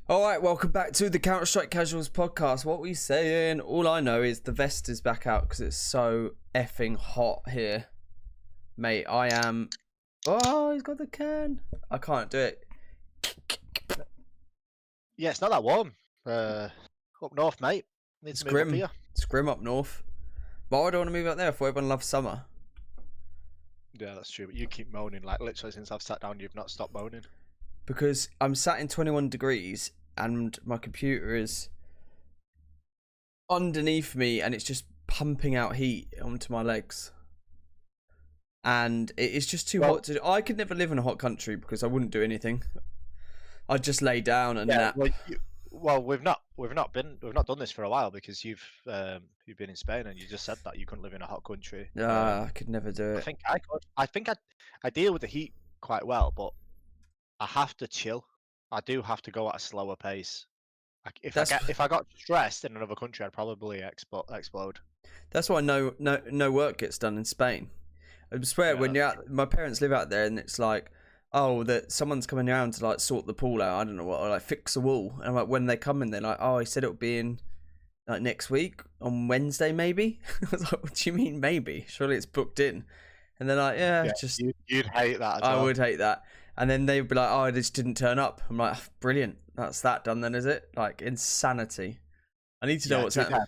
All right, welcome back to the Counter-Strike Casuals podcast. What we saying? All I know is the vest is back out because it's so effing hot here. Mate, I am... Oh, he's got the can. I can't do it. Yeah, it's not that warm. Up north, mate. Need It's to move up grim. here. It's grim up north. But I don't want to move up there. I thought everyone loves summer. Yeah, that's true. But you keep moaning. Like, literally, since I've sat down, you've not stopped moaning. Because I'm sat in 21 degrees and my computer is underneath me and it's just pumping out heat onto my legs. And it's just too hot to do. I could never live in a hot country because I wouldn't do anything. I'd just lay down and nap. Well, we've not done this for a while because you've been in Spain and you just said that you couldn't live in a hot country. I could never do it. I think I could. I think I deal with the heat quite well, but I have to chill. I do have to go at a slower pace. If I got stressed in another country, I'd probably explode. That's why no work gets done in Spain. I swear, when you're out, my parents live out there, and it's like, oh, that someone's coming around to like sort the pool out. I don't know what, or like fix the wall. And I'm like, when they come in, they're like, oh, he said it'll be in like next week on Wednesday, maybe. I was like, what do you mean, maybe? Surely it's booked in. And they're like, yeah, just you'd hate that. As I well. would hate that. And then they'd be like, oh, it just didn't turn up. I'm like, brilliant. That's that done then, is it? Like, insanity. I need to know what's happening.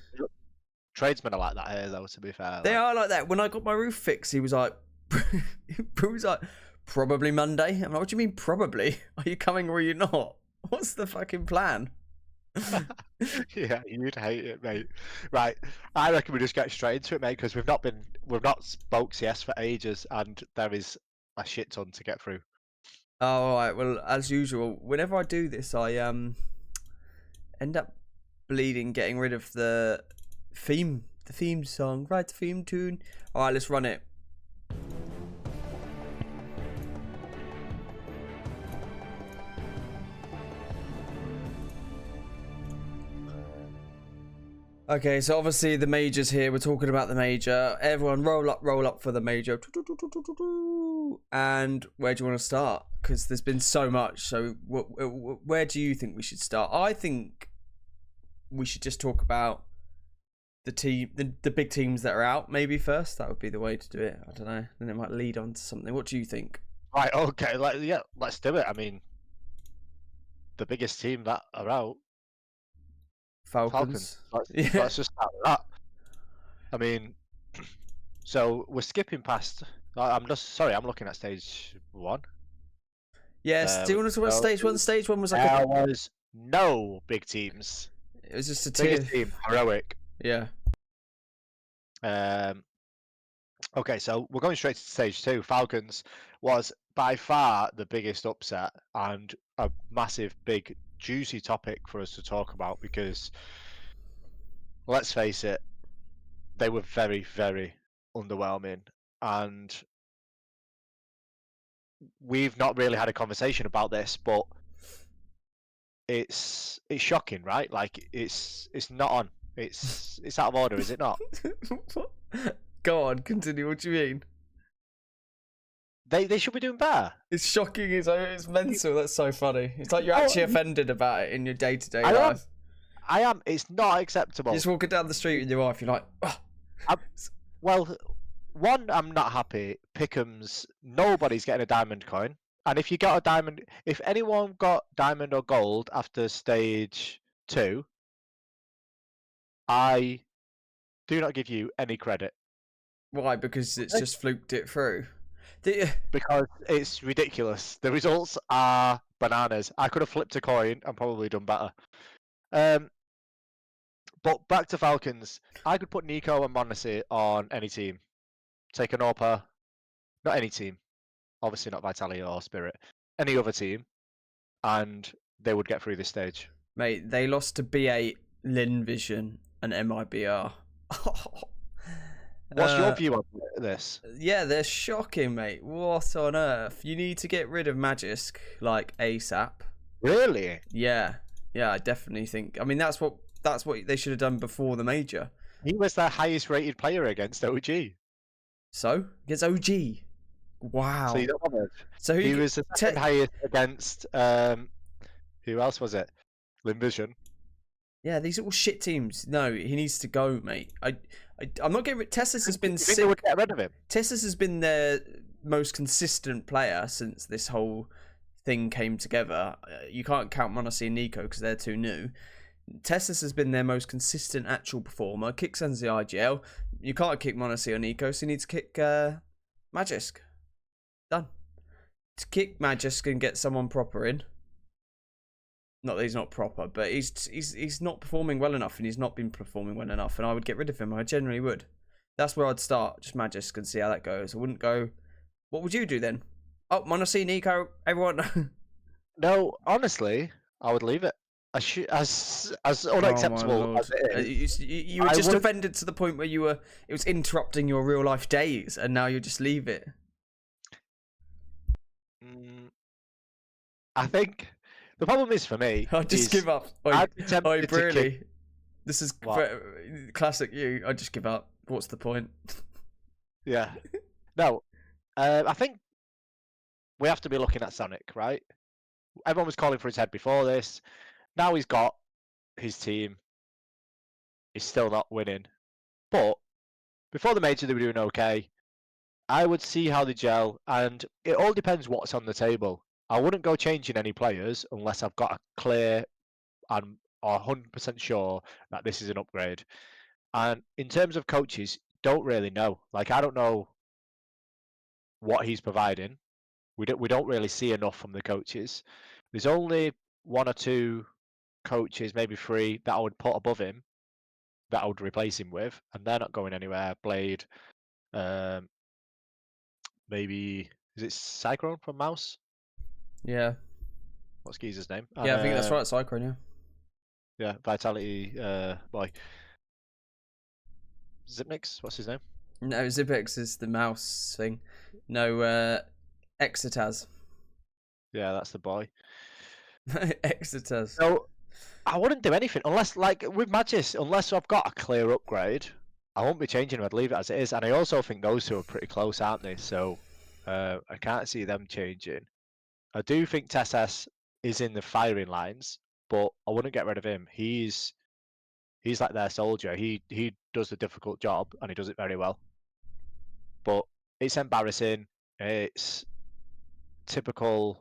Tradesmen are like that here, though, to be fair. They are like that. When I got my roof fixed, he was like, probably Monday. I'm like, what do you mean, probably? Are you coming or are you not? What's the fucking plan? Yeah, you'd hate it, mate. Right, I reckon we just get straight into it, mate, because we've not spoke CS for ages, and there is a shit ton to get through. Oh, all right. Well, as usual, whenever I do this, I end up getting rid of the theme song. Right, the theme tune. All right, let's run it. Okay, so obviously the major's here. We're talking about the major. Everyone roll up for the major. And where do you want to start? Because there's been so much. So where do you think we should start? I think we should just talk about the big teams that are out maybe first. That would be the way to do it. I don't know. Then it might lead on to something. What do you think? Right, okay, let's do it. I mean, the biggest team that are out, Falcons. Let's just start with that. I mean, so we're skipping past. I'm looking at stage 1. Yes. Do you want to talk about stage 1? Stage 1 was like there was no big teams. It was just a biggest team, heroic. Yeah. Okay, so we're going straight to stage 2. Falcons was by far the biggest upset and a massive, big, juicy topic for us to talk about because, let's face it, they were very, very underwhelming, and we've not really had a conversation about this, but it's shocking, right? Like it's not on. It's out of order, is it not? Go on, continue. What do you mean? They should be doing better. It's shocking. It's mental. That's so funny. It's like you're actually offended about it in your day-to-day life. I am. It's not acceptable. You're just walking down the street with your wife. You're like, oh. Well, one, I'm not happy. Pickham's. Nobody's getting a diamond coin. And if you got a diamond, if anyone got diamond or gold after stage 2, I do not give you any credit. Why? Because it's just fluked it through. Because it's ridiculous. The results are bananas. I could have flipped a coin and probably done better. But back to Falcons. I could put Nico and m0NESY on any team. Take an AWPer. Not any team. Obviously not Vitality or Spirit. Any other team. And they would get through this stage. Mate, they lost to B8, LinVision, and MIBR. What's your view on this? Yeah, they're shocking, mate. What on earth? You need to get rid of Magisk, like, ASAP. Really? Yeah, I definitely think. I mean, that's what they should have done before the major. He was their highest rated player against OG. So? Against OG? Wow. So you don't want it. So he was the second highest against, who else was it? Linvision. Yeah, these are all shit teams. No, he needs to go, mate. I'm not getting rid. Tessus has been You think they would sick. get rid of him? Tessus has been their most consistent player since this whole thing came together. You can't count Monassi and Nico because they're too new. Tessus has been their most consistent actual performer. Kick sends the IGL. You can't kick Monassi or Nico, so you need to kick Magisk. Done. To kick Magisk and get someone proper in. Not that he's not proper, but he's not performing well enough, and he's not been performing well enough, and I would get rid of him. I generally would. That's where I'd start, just Magisk, and see how that goes. I wouldn't go... What would you do then? Oh, Monassi, Nico, everyone... No, honestly, I would leave it. As unacceptable as it is. You were just offended to the point where it was interrupting your real life days, and now you just leave it. I think the problem is for me. I just give up. Really? This is classic you. I just give up. What's the point? Yeah. No. I think we have to be looking at Sonic, right? Everyone was calling for his head before this. Now he's got his team. He's still not winning. But before the major, they were doing okay. I would see how they gel, and it all depends what's on the table. I wouldn't go changing any players unless I've got a clear and 100% sure that this is an upgrade. And in terms of coaches, don't really know. Like, I don't know what he's providing. We don't really see enough from the coaches. There's only one or two coaches, maybe three, that I would put above him, that I would replace him with, and they're not going anywhere. Blade, maybe is it Cyclone from Mouse? Yeah. What's Geezer's name? Yeah, I think that's right, Cyclone. Yeah. Yeah, Vitality boy. Zipnix, what's his name? No, Zipex is the mouse thing. No, Exitaz. Yeah, that's the boy. Exitaz. So I wouldn't do anything unless, like with Magis, unless I've got a clear upgrade. I won't be changing him. I'd leave it as it is. And I also think those two are pretty close, aren't they? So I can't see them changing. I do think TSS is in the firing lines, but I wouldn't get rid of him. He's like their soldier. He does the difficult job and he does it very well. But it's embarrassing. It's typical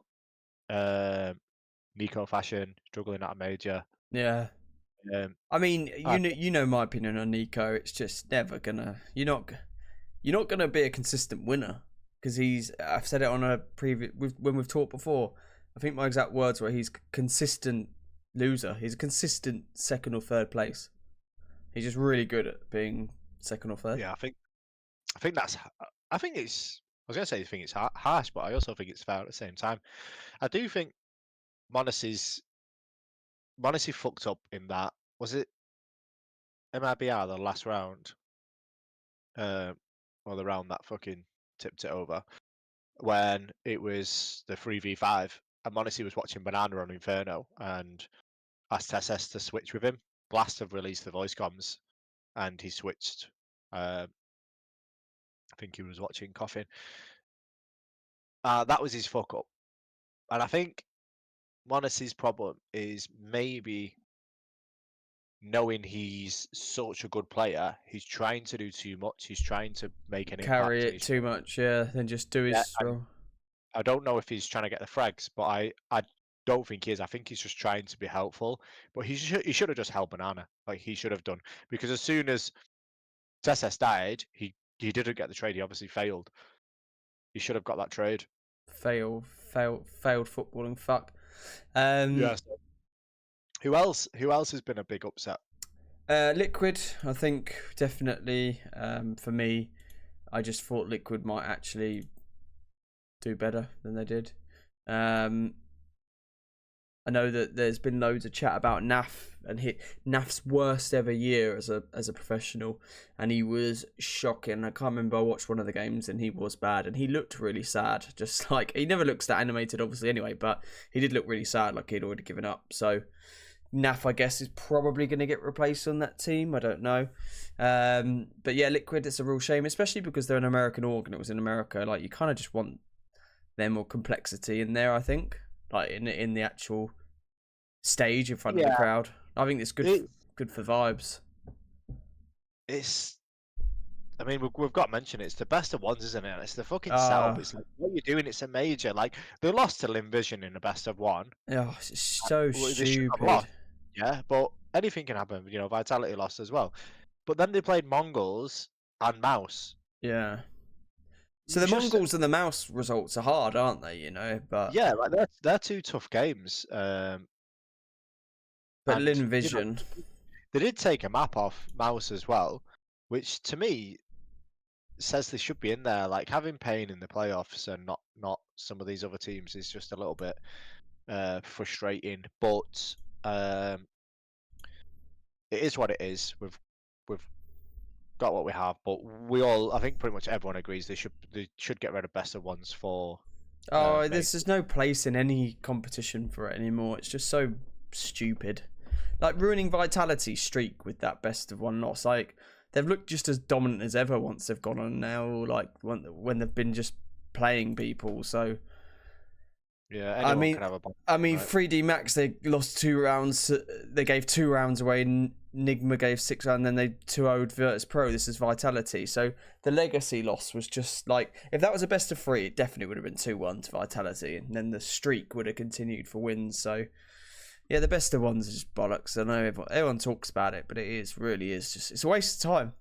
Nico fashion, struggling at a major. Yeah. I mean, you know my opinion on Nico. It's just never gonna. You're not gonna be a consistent winner because I've said it on a previous when we've talked before. I think my exact words were he's consistent loser. He's a consistent second or third place. He's just really good at being second or third. Yeah, I think that's. I think it's. I was gonna say I think it's harsh, but I also think it's fair at the same time. I do think Monassi fucked up in that. Was it MIBR the last round? Or the round that fucking tipped it over when it was the 3v5 and Monassi was watching Banana on Inferno and asked SS to switch with him. Blast have released the voice comms and he switched. I think he was watching Coffin. That was his fuck up. And I think Monassi's problem is maybe knowing he's such a good player, he's trying to do too much. He's trying to make an impact. Carry it too much, yeah, then just do his role. I don't know if he's trying to get the frags, but I don't think he is. I think he's just trying to be helpful. But he should have just held Banana. Like he should have done. Because as soon as TSS died, he didn't get the trade. He obviously failed. He should have got that trade. Failed footballing fuck. Yes. Who else has been a big upset? Liquid, I think definitely. For me, I just thought Liquid might actually do better than they did. I know that there's been loads of chat about Naf and Naf's worst ever year as a professional, and he was shocking. I can't remember. I watched one of the games and he was bad, and he looked really sad. Just like he never looks that animated, obviously, anyway, but he did look really sad, like he'd already given up. So Naf, I guess, is probably going to get replaced on that team. I don't know. But yeah, Liquid, it's a real shame, especially because they're an American org and it was in America. Like, you kind of just want them more complexity in there, I think. Like, in the actual stage in front of the crowd. I think it's good for vibes. I mean, we've got to mention it's the best of ones, isn't it? It's the fucking setup. It's like what you're doing. It's a major. Like they lost to Linvision in the best of one. Oh, it's so stupid. Yeah, but anything can happen. You know, Vitality lost as well. But then they played Mongols and Mouse. Yeah. So the Mongols and the Mouse results are hard, aren't they? You know, but yeah, like they're two tough games. But Linvision, you know, they did take a map off Mouse as well, which to me says they should be in there. Like having Pain in the playoffs and not some of these other teams is just a little bit frustrating. But it is what it is. We've got what we have, but I think pretty much everyone agrees they should get rid of best of ones for. There's no place in any competition for it anymore. It's just so stupid. Like ruining Vitality streak with that best of one loss. Like they've looked just as dominant as ever once they've gone on now. Like when they've been just playing people. So yeah, I mean, 3D Max they lost 2 rounds. They gave 2 rounds away. Nigma gave 6 rounds, and then they 2-0'd Virtus Pro. This is Vitality. So the legacy loss was just like if that was a best of 3, it definitely would have been 2-1 to Vitality, and then the streak would have continued for wins. So yeah, the best of ones is just bollocks. I know everyone talks about it, but really is just it's a waste of time.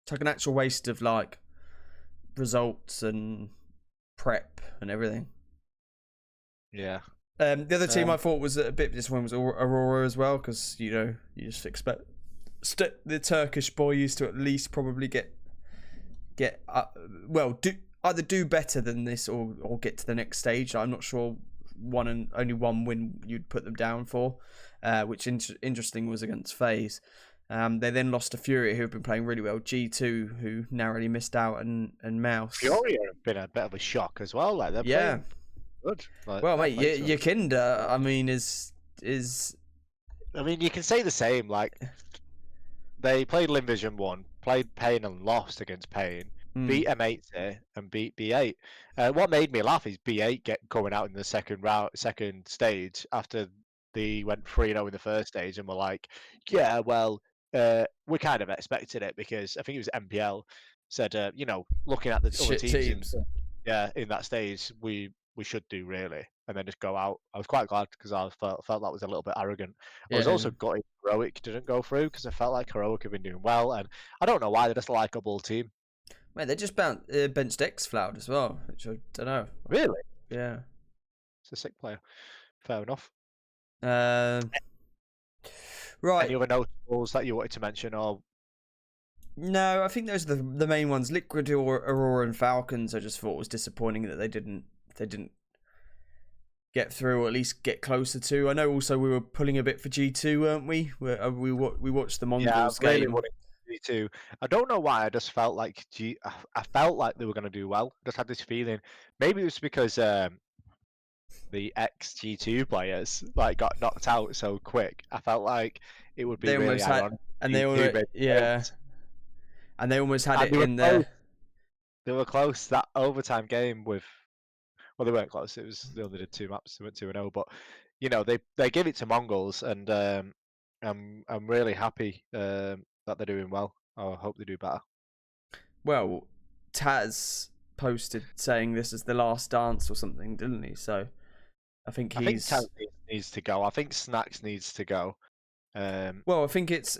It's like an actual waste of like results and prep and everything. Yeah. The other team I thought was a bit disappointing was Aurora as well, because you just expect the Turkish boy used to at least probably get either do better than this or get to the next stage. I'm not sure only one win you'd put them down for, which interesting was against FaZe. They then lost to Furia, who have been playing really well. G2, who narrowly missed out, and Mouse. Furia have been a bit of a shock as well. Like they're playing good. Like, well, mate, Yakinda, I mean, is. I mean, you can say the same. Like they played Linvision 1, played Pain and lost against Pain. Beat M80 and beat B8. What made me laugh is B8 going out in the second stage after they went 3-0 in the first stage, and were like, yeah, well, we kind of expected it because I think it was MPL said, looking at the other teams. In that stage, we should do really, and then just go out. I was quite glad because I felt that was a little bit arrogant. I was also gutted Heroic didn't go through because I felt like Heroic have been doing well, and I don't know why they're just a likeable team. Mate, they just benched xFloud as well, which I don't know. Really? Yeah. It's a sick player. Fair enough. Right. Any other notables that you wanted to mention, or? No, I think those are the main ones. Liquid, Aurora, and Falcons. I just thought was disappointing that they didn't get through, or at least get closer to. I know. Also, we were pulling a bit for G2, weren't we? We watched the Mongols game. G2. I don't know why. I just felt like I felt like they were going to do well. I just had this feeling. Maybe it was because the ex G2 players like got knocked out so quick. I felt like it would be really ironic. And they almost had it in there. They were close. That overtime game with. Well, they weren't close. They only did 2 maps. They went 2-0, but they gave it to Mongols, and I'm really happy that they're doing well. I hope they do better. Well, Taz posted saying this is the last dance or something, didn't he? So I think Taz needs to go. I think Snacks needs to go. Well, I think it's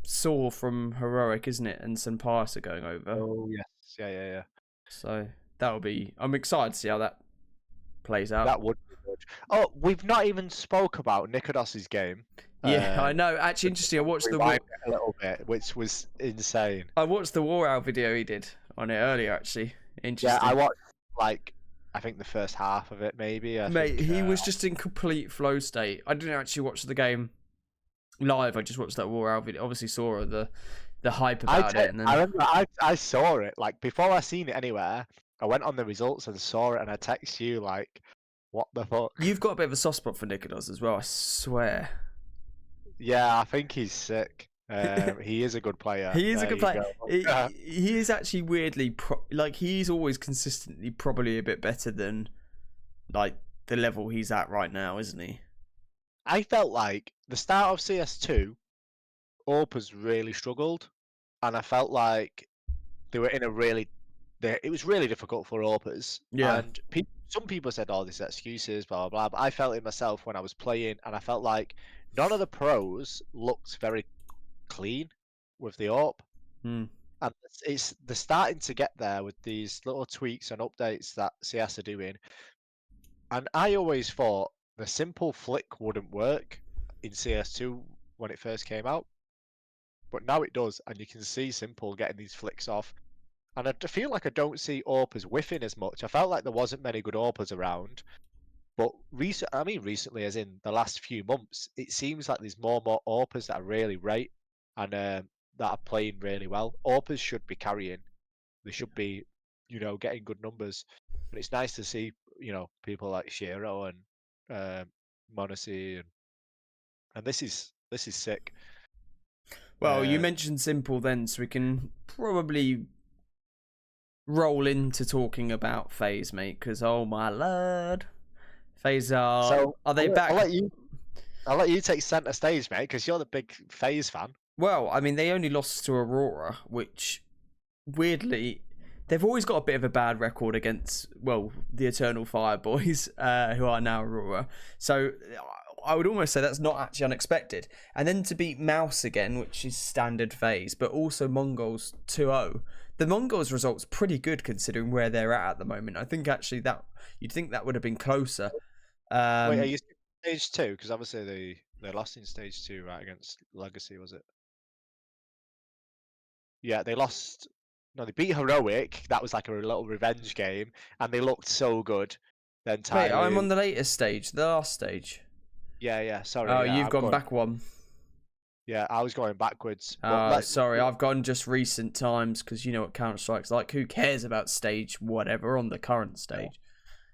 Saw from Heroic, isn't it? And Senpais are going over. Oh yes, yeah. So that'll be. I'm excited to see how that plays out. That would be good. Oh, we've not even spoke about Nikodos's game. Yeah, I know. Actually, interesting. I watched a little bit, which was insane. I watched the War Owl video he did on it earlier. Actually, interesting. Yeah, I watched I think the first half of it, maybe. He was just in complete flow state. I didn't actually watch the game live. I just watched that War Owl video. Obviously, saw the hype about it. And then... I remember I saw it like before I seen it anywhere. I went on the results and saw it, and I text you like, "What the fuck?" You've got a bit of a soft spot for Nikodos as well. I swear. Yeah, I think he's sick. He is a good player. He is a good player. He is actually weirdly he's always consistently probably a bit better than like the level he's at right now, isn't he? I felt like the start of CS2, AWPers really struggled, and I felt like they were in a really it was really difficult for AWPers, Yeah. and some people said, "Oh, this is excuses, blah blah blah." But I felt it myself when I was playing, and I felt like none of the pros looked very clean with the AWP, Hmm. and they're starting to get there with these little tweaks and updates that CS are doing. And I always thought the simple flick wouldn't work in CS2 when it first came out, but now it does, and you can see simple getting these flicks off. And I feel like I don't see AWPers whiffing as much. I felt like there wasn't many good AWPers around, but recently, as in the last few months, it seems like there's more and more AWPers that are really right and that are playing really well. AWPers should be carrying. They should be, getting good numbers. But it's nice to see, people like Shiro and Monacy and this is sick. Well, you mentioned simple then, so we can probably roll into talking about FaZe, mate. Because oh my lord, FaZe are they back? I'll let you take centre stage, mate, because you're the big FaZe fan. Well, I mean, they only lost to Aurora, which weirdly, they've always got a bit of a bad record against, well, the Eternal Fire boys, who are now Aurora. So I would almost say that's not actually unexpected. And then to beat Mouse again, which is standard FaZe, but also Mongols 2-0. The Mongols result's pretty good considering where they're at the moment. I think actually that you'd think that would have been closer. Wait, are you stage 2? Because obviously they lost in stage 2, right, against Legacy, was it? Yeah, they lost. No, they beat Heroic. That was like a little revenge game, and they looked so good. Then Mate, I'm on the latest stage, the last stage. Yeah. Sorry. Oh, yeah, you've gone back one. Yeah, I was going backwards. Sorry, I've gone just recent times because you know what Counter-Strike's like. Who cares about stage whatever on the current stage?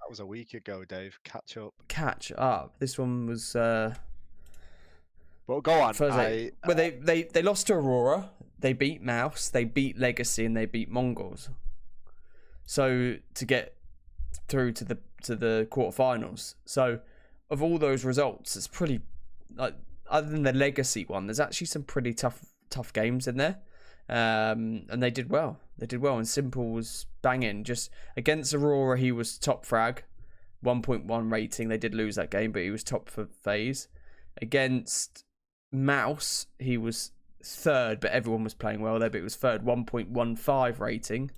That was a week ago, Dave. Catch up. Catch up. This one was. But go on. Well, they lost to Aurora. They beat Mouse. They beat Legacy, and they beat Mongols. So to get through to the quarterfinals. So of all those results, it's pretty like. Other than the Legacy one, there's actually some pretty tough games in there, and they did well. And Simple was banging. Just against Aurora, he was top frag, 1.1 rating. They did lose that game, but he was top for FaZe. Against Mouse, he was third, but everyone was playing well there. But it was third, 1.15 rating.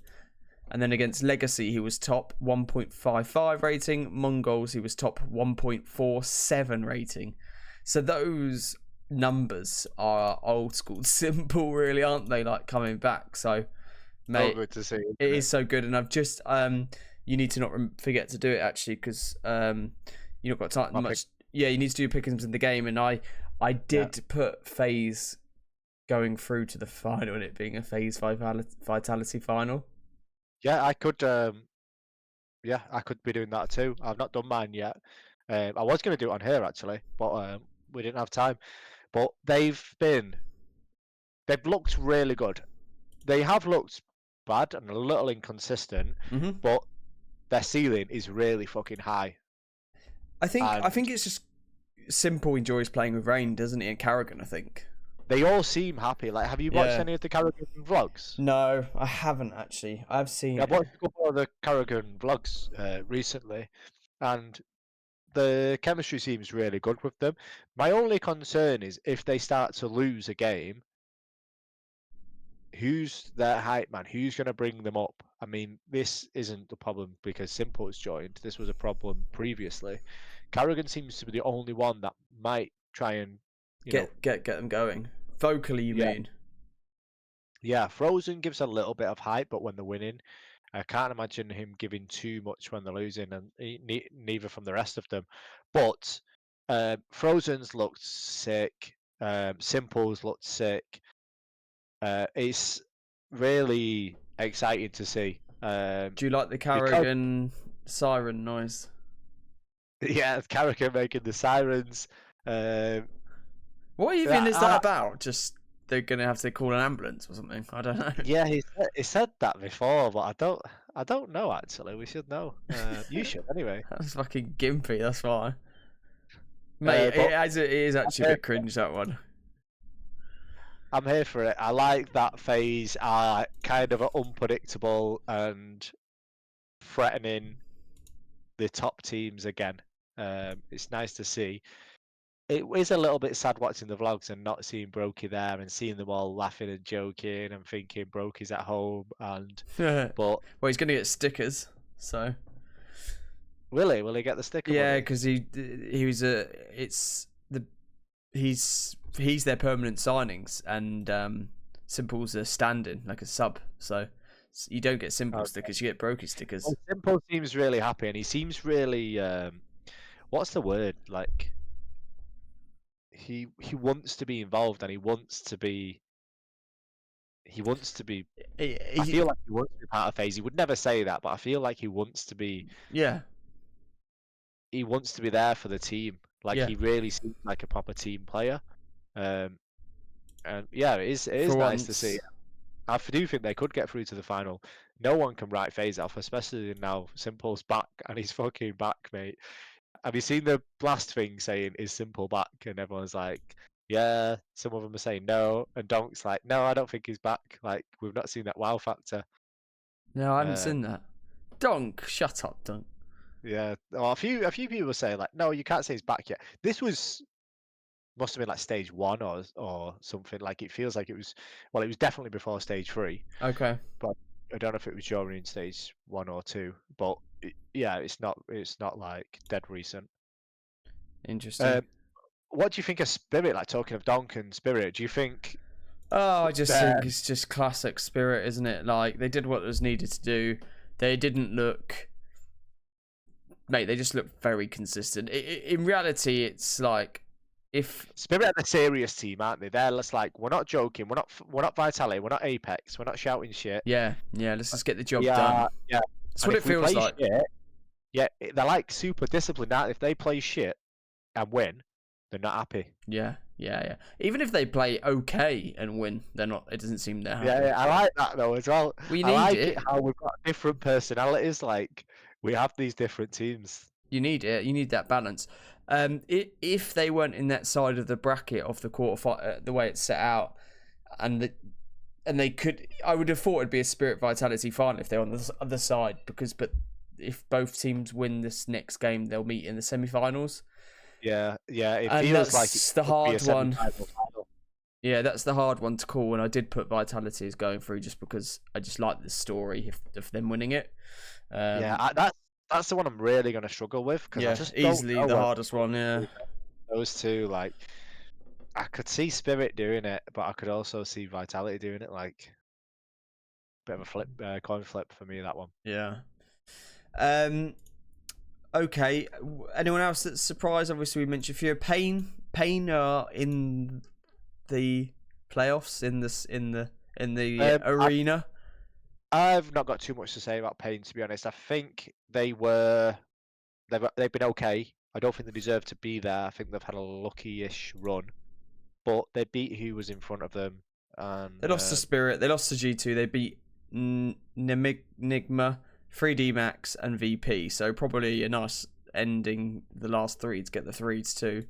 And then against Legacy, he was top 1.55 rating. Mongols, he was top 1.47 rating. So those numbers are old school Simple, really, aren't they? Like coming back. So, mate, good to see. It is so good, and I've just you need to not forget to do it actually because you've not got time much. Yeah, you need to do pickings in the game, and I did put FaZe going through to the final, and it being a FaZe Vitality final. Yeah, I could. I could be doing that too. I've not done mine yet. I was going to do it on here actually, but we didn't have time. But they've looked really good. They have looked bad and a little inconsistent, but their ceiling is really fucking high. I think it's just Simple enjoys playing with Rain, doesn't he? And Karrigan, I think. They all seem happy. Like, have you watched any of the Karrigan vlogs? No, I haven't actually. I've seen. I've watched a couple of the Karrigan vlogs recently, and the chemistry seems really good with them. My only concern is if they start to lose a game, who's their hype man? Who's going to bring them up? I mean, this isn't the problem because Simple has joined. This was a problem previously. Karrigan seems to be the only one that might try and get them going. Vocally, you mean? Yeah, Frozen gives a little bit of hype, but when they're winning, I can't imagine him giving too much when they're losing, and neither from the rest of them. But Frozen's looked sick. Simple's looked sick. It's really exciting to see. Do you like the Karrigan siren noise? Yeah, Karrigan making the sirens. What even is that about? Just they're gonna have to call an ambulance or something? I don't know. Yeah, he said that before, but I don't know actually. We should know. You should anyway. That's fucking gimpy. That's why. Mate, But it is actually a bit cringe, that one. I'm here for it. I like that phase. Kind of unpredictable and threatening the top teams again. It's nice to see. It is a little bit sad watching the vlogs and not seeing Brokey there and seeing them all laughing and joking and thinking Brokey's at home. But well, he's going to get stickers, so. Will he get the sticker? Yeah, because he was he's their permanent signings, and Simple's a stand-in, like a sub. So you don't get Simple stickers, you get Brokey stickers. Well, Simple seems really happy, and he seems really what's the word? Like he wants to be involved, and he wants to be. I feel like he wants to be part of FaZe. He would never say that, but I feel like he wants to be. Yeah. He wants to be there for the team. Like he really seems like a proper team player. And yeah, it is nice to see. I do think they could get through to the final. No one can write FaZe off, especially now Simple's back and he's fucking back, mate. Have you seen the blast thing saying is Simple back? And everyone's like, yeah. Some of them are saying no, and Donk's like, no, I don't think he's back. Like we've not seen that wow factor. No, I haven't seen that. Donk, shut up, Donk. Yeah, well, a few people say like, no, you can't say he's back yet. This must have been like stage 1 or something. Like it feels like it was. Well, it was definitely before stage 3. Okay. But I don't know if it was during stage 1 or 2. But yeah, it's not like dead recent. Interesting. What do you think of Spirit? Like talking of Donk and Spirit, do you think? Oh, I just think it's just classic Spirit, isn't it? Like they did what was needed to do. They didn't look. Mate, they just look very consistent. In reality, it's like if Spirit are the serious team, aren't they? They're just like, we're not joking. We're not Vitality. We're not Apex. We're not shouting shit. Yeah. Let's just get the job done. Yeah, that's what it feels like. Shit, they're like super disciplined. Now, if they play shit and win, they're not happy. Yeah. Even if they play okay and win, they're not. It doesn't seem they're happy. Yeah, I like that though as well. We I need like it. how we've got different personalities. Like we have these different teams. You need it. You need that balance. If they weren't in that side of the bracket of the quarter, the way it's set out, and they could, I would have thought it'd be a Spirit Vitality final if they're on the other side. But if both teams win this next game, they'll meet in the semi-finals. Yeah. It feels like it's the hard one. Yeah, that's the hard one to call. And I did put Vitality as going through just because I just like the story of them winning it. That's the one I'm really going to struggle with. Yeah, I just easily the hardest one. Yeah, those two, like, I could see Spirit doing it, but I could also see Vitality doing it. Like, bit of a flip, coin flip for me, that one. Yeah. Okay. Anyone else that's surprised? Obviously, we mentioned few. Pain are in the playoffs in the arena. I've not got too much to say about Pain, to be honest. I think they've been okay. I don't think they deserve to be there. I think they've had a lucky-ish run, but they beat who was in front of them. And they lost to Spirit. They lost to G2. They beat Nigma, 3D Max, and VP. So probably a nice ending. The last 3 to get the 3s too.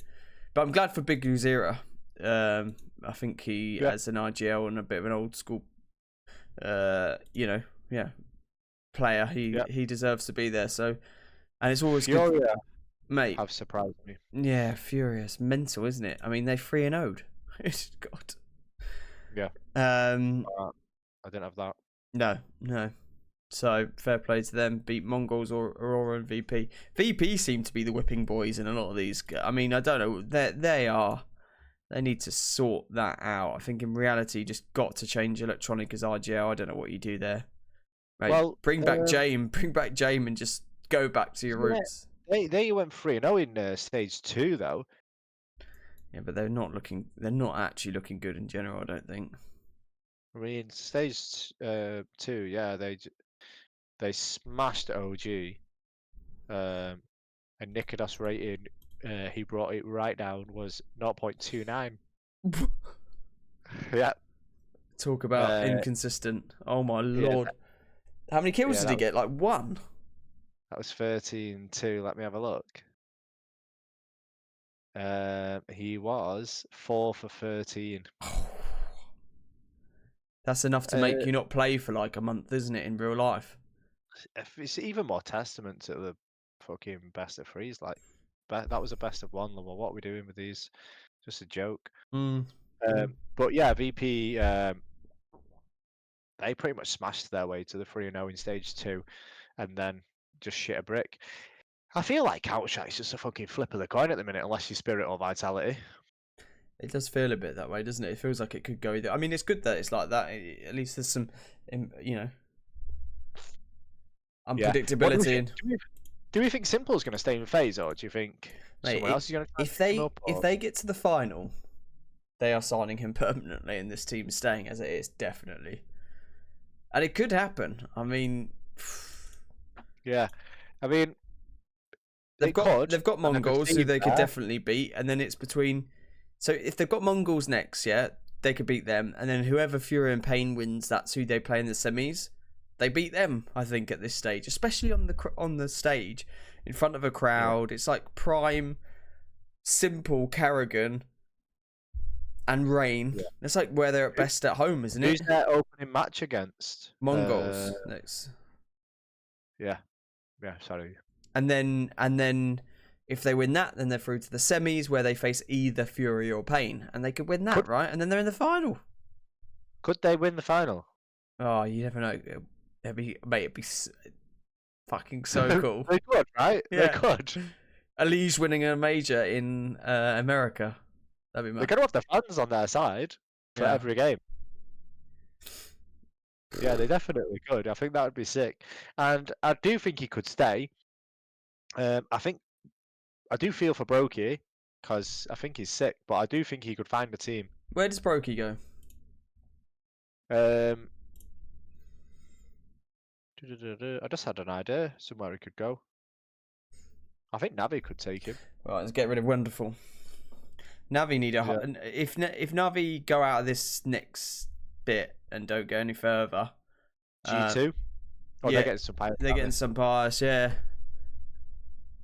But I'm glad for Big Uzira. I think he as an IGL and a bit of an old school. Player. He deserves to be there. So, and it's always Furia, good, mate. Have surprised me. Yeah, Furious, mental, isn't it? I mean, they're 3-0'd. God. Yeah. I don't have that. No. So fair play to them. Beat Mongols or Aurora and VP. VP seem to be the whipping boys in a lot of these. I mean, I don't know. They need to sort that out. I think in reality, you just got to change Electronic as RGL. I don't know what you do there. Mate, well, bring back Jame and just go back to your roots. They went 3-0 in stage 2 though. Yeah, but they're not actually looking good in general, I don't think. I mean, stage 2, yeah, they smashed OG. And Nikodos rating, he brought it right down, was 0.29. Yeah. Talk about inconsistent. Oh my lord. How many kills did he get? Like 1? That was 13-2. Let me have a look. He was 4 for 13. That's enough to make you not play for like a month, isn't it, in real life? It's even more testament to the fucking best of threes. Like, that was a best of one. Well, what are we doing with these? Just a joke. But yeah, VP, they pretty much smashed their way to the 3-0 in stage 2, and then just shit a brick. I feel like Counter-Strike is just a fucking flip of the coin at the minute, unless you Spirit or Vitality. It does feel a bit that way, doesn't it? It feels like it could go either. I mean, it's good that it's like that. At least there's some, unpredictability. Yeah. Do we think Simple's going to stay in phase, or do you think someone else is going to if they get to the final, they are signing him permanently, and this team is staying as it is, definitely. And it could happen. I mean, yeah, I mean, they've got Mongols who they could definitely beat, and then it's between. So if they've got Mongols next, yeah, they could beat them, and then whoever Fury and Pain wins, that's who they play in the semis. They beat them, I think, at this stage, especially on the stage in front of a crowd. Yeah. It's like Prime, Simple, Karrigan, and Rain. Yeah. It's like where they're at best at home, isn't it? Who's their opening match against? Mongols next. Yeah, sorry. And then if they win that, then they're through to the semis where they face either Fury or Pain, and they could win that, right? And then they're in the final. Could they win the final? Oh, you never know. It'd be fucking so cool. They could, right? Yeah. They could. Elige winning a major in America. That'd be mad. They're gonna have the fans on their side for every game. Yeah, they definitely could. I think that would be sick, and I do think he could stay. I do feel for Brokey because I think he's sick, but I do think he could find a team. Where does Brokey go? I just had an idea somewhere he could go. I think Navi could take him. Right, let's get rid of Wonderful. Navi need if Navi go out of this next bit and don't go any further. G2. Oh, yeah, they're getting some bias. They're getting some bias, yeah.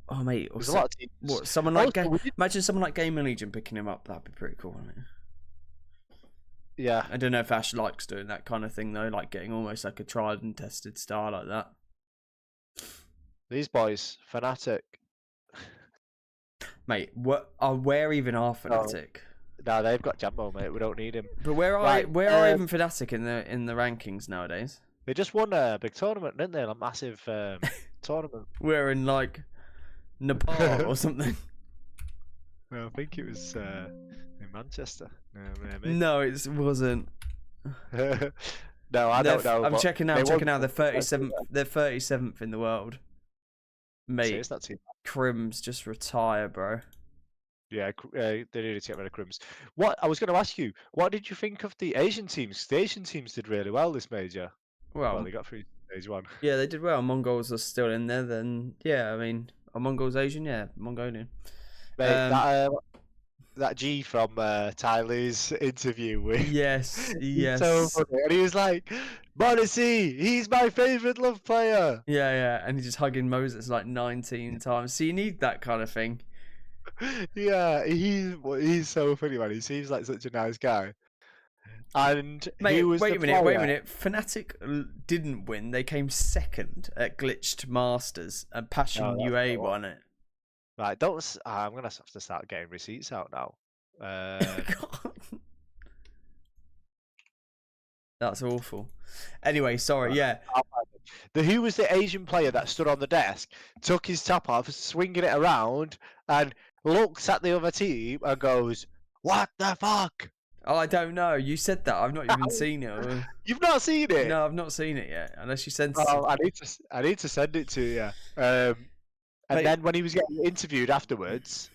Oh mate, there's a lot of teams. What, someone like imagine someone like Gaming Legion picking him up. That'd be pretty cool, wouldn't it? Yeah. I don't know if Ash likes doing that kind of thing though, like getting almost like a tried and tested star like that. These boys, Fnatic. Mate, where even are Fnatic? No, they've got Jambo, mate. We don't need him. But where are even Fnatic in the rankings nowadays? They just won a big tournament, didn't they? A massive tournament. We're in like Nepal or something. No, I think it was in Manchester. No, it wasn't. No, I don't know. I'm checking now. They're 37th. They're 37th in the world. Mate, it's not too bad. Crims just retire, bro. Yeah, they needed to get rid of Crims. What I was going to ask you, what did you think of the Asian teams? The Asian teams did really well this major. Well, they got through stage 1. Yeah, they did well. Mongols are still in there. Then yeah, I mean, are Mongols Asian? Yeah, Mongolian. Mate, that G from Tyler's interview with yes, so funny. And he was like, m0NESY, he's my favourite love player. Yeah, and he's just hugging Moses like 19 times. So you need that kind of thing. Yeah, he's so funny, man. He seems like such a nice guy. And mate, wait a minute. Fnatic didn't win. They came second at Glitched Masters, and Passion UA won it. Right, I'm gonna have to start getting receipts out now. That's awful. Anyway, sorry. Yeah. Who was the Asian player that stood on the desk, took his top off, swinging it around, and looks at the other team and goes, "What the fuck?" Oh, I don't know. You said that. I've not even seen it. You've not seen it? No, I've not seen it yet. Unless you sent it. Oh, I need to send it to you. And then when he was getting interviewed afterwards,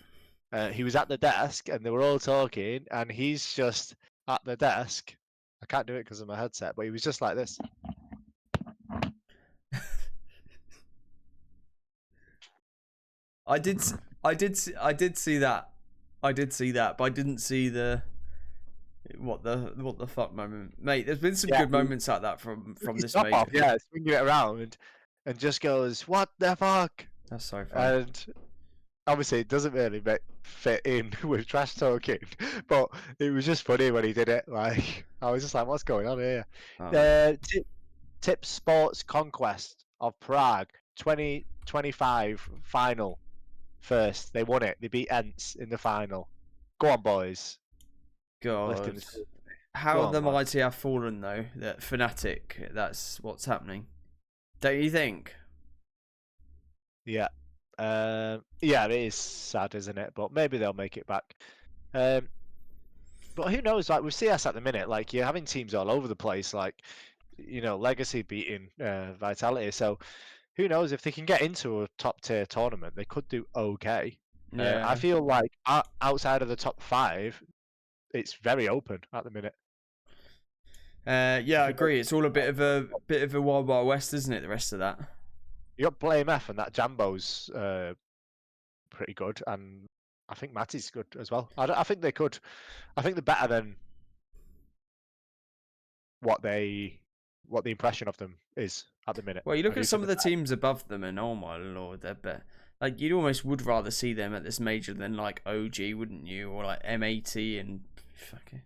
he was at the desk and they were all talking, and he's just at the desk. I can't do it because of my headset, but he was just like this. I did see that. I did see that, but I didn't see the what the fuck moment, mate. There's been some good moments like that from this major. Yeah, swinging it around and just goes, "What the fuck?" That's so funny. And obviously it doesn't really fit in with trash talking, but it was just funny when he did it. Like I was just like, what's going on here? Oh. Tip Sports Conquest of Prague 2025 final first. They won it. They beat Ents in the final. Go on, boys. Lifting God. the team. How Go have on, the man. mighty have fallen, though? That Fnatic, that's what's happening. Don't you think? Yeah. Yeah, it is sad, isn't it? But maybe they'll make it back. But who knows? Like with CS at the minute, like you're having teams all over the place. Like Legacy beating Vitality. So who knows if they can get into a top tier tournament, they could do okay. I Yeah. feel like outside of the top 5, it's very open at the minute. Yeah, I agree. It's all a bit of a wild wild west, isn't it? The rest of that. You got Blame F and that Jambo's pretty good, and I think Matty's good as well. I think they could. I think they're better than what the impression of them is at the minute. Well, you look I at do some think of the teams above them, and oh my lord, they're better. Like you'd almost would rather see them at this major than like OG, wouldn't you? Or like M80 and fucking.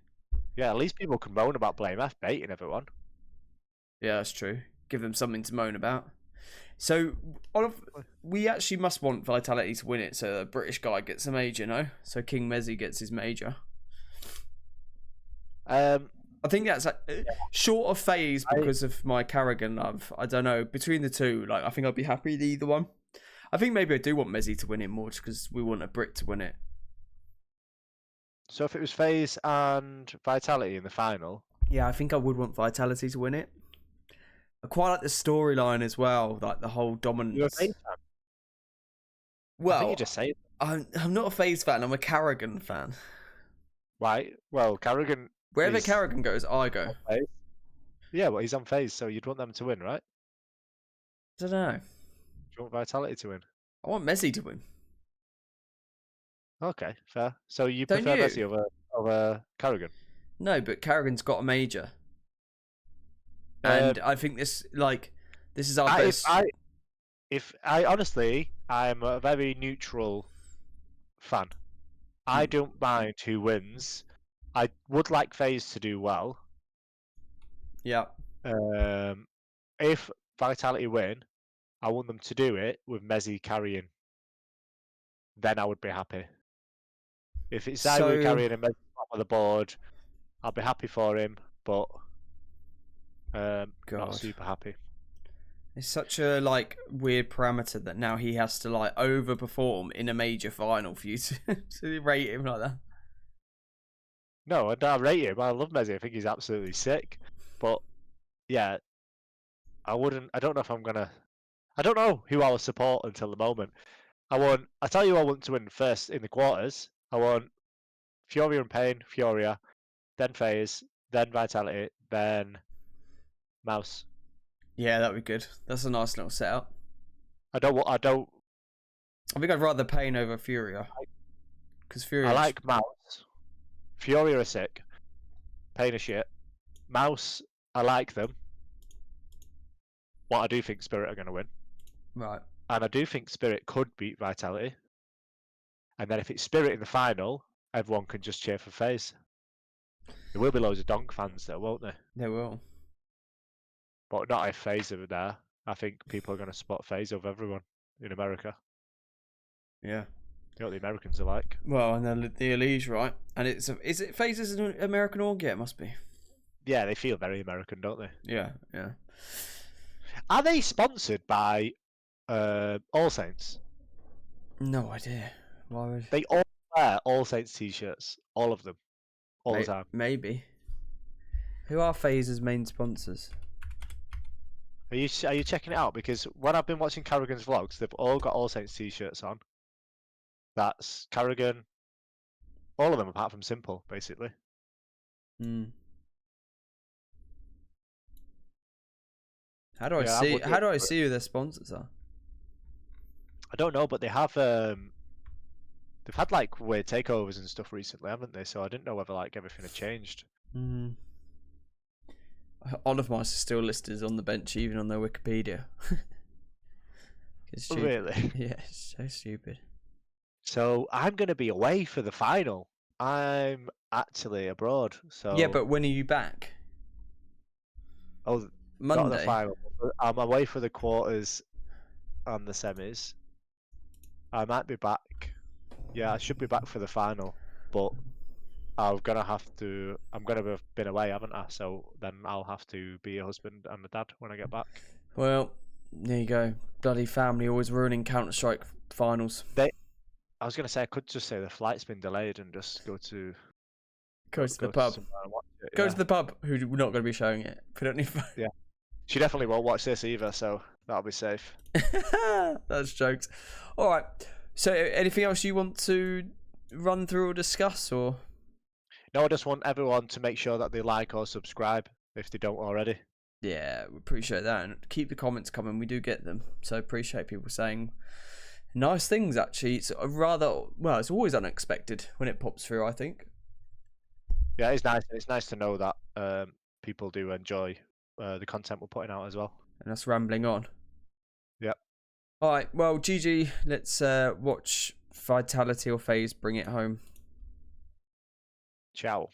yeah, at least people can moan about Blame F baiting everyone. Yeah, that's true. Give them something to moan about. So, we actually must want Vitality to win it, so a British guy gets a major, no? So King Mezzy gets his major. I think that's short of FaZe because of my Karrigan love. I don't know. Between the two, like I think I'd be happy with either one. I think maybe I do want Mezzy to win it more just because we want a Brit to win it. So if it was FaZe and Vitality in the final, yeah, I think I would want Vitality to win it. I quite like the storyline as well, like the whole dominance. you're a FaZe fan. Well, I think you just say it. I'm not a FaZe fan. I'm a Karrigan fan. Right. Well, Karrigan. Wherever Karrigan goes, I go. Yeah, well, he's on FaZe, so you'd want them to win, right? I don't know. Do you want Vitality to win? I want Messi to win. Okay, fair. So you Don't prefer you? Messi over Karrigan? No, but Karrigan's got a major. And I think this is our best. If I honestly, I'm a very neutral fan. I don't mind who wins. I would like FaZe to do well. Yeah. If Vitality win, I want them to do it with Messi carrying. Then I would be happy. If it's Zywu carrying and Messi on the board, I'll be happy for him, but not super happy. It's such a weird parameter that now he has to overperform in a major final for you to rate him like that. No, I rate him. I love Messi. I think he's absolutely sick. But yeah, I don't know if I'm gonna. I don't know who I will support until the moment. I tell you, I want to win first in the quarters. I want Furia and Pain, Furia, then FaZe, then Vitality, then Mouse. Yeah, that'd be good. That's a nice little setup. I think I'd rather Pain over Furia. Because Furia. I like Mouse. Furia are sick. Pain are shit. Mouse, I like them. But I do think Spirit are going to win. Right. And I do think Spirit could beat Vitality. And then if it's Spirit in the final, everyone can just cheer for FaZe. There will be loads of Donk fans though, won't there? There will. But not if FaZe are there. I think people are going to spot FaZe over everyone in America. Yeah. You know what the Americans are like. Well, and the Elise, right? And is it FaZe is an American org? Yeah, it must be. Yeah, they feel very American, don't they? Yeah, yeah. Are they sponsored by All Saints? No idea. Why would they all wear All Saints t-shirts? All of them, all the time. Maybe. Who are FaZe's main sponsors? Are you checking it out? Because when I've been watching Karrigan's vlogs, they've all got All Saints t-shirts on. That's Karrigan. All of them apart from Simple, basically. How do I see who their sponsors are? I don't know, but they have they've had weird takeovers and stuff recently, haven't they? So I didn't know whether everything had changed. Olive Mice is still listed on the bench, even on their Wikipedia. Really? Yeah, it's so stupid. So I'm going to be away for the final. I'm actually abroad. Yeah, So but when are you back? oh, not the Monday. final. I'm away for the quarters and the semis. I might be back. Yeah, I should be back for the final, but I'm gonna have to. I'm gonna have been away, haven't I? So then I'll have to be a husband and a dad when I get back. Well, there you go. Bloody family always ruining Counter-Strike finals. I was gonna say I could just say the flight's been delayed and just go to Go to the go to pub. somewhere and watch it. Go Yeah, to the pub. We're not going to be showing it. Put it on your phone. yeah. She definitely won't watch this either, so that'll be safe. That's jokes. All right. So, anything else you want to run through or discuss, or? No, I just want everyone to make sure that they like or subscribe if they don't already. Yeah, we appreciate that, and keep the comments coming. We do get them, so appreciate people saying nice things. Actually, it's a rather well. It's always unexpected when it pops through, I think. Yeah, it's nice. It's nice to know that people do enjoy the content we're putting out as well. And us rambling on. Yep. All right. Well, GG. Let's watch Vitality or FaZe bring it home. Ciao.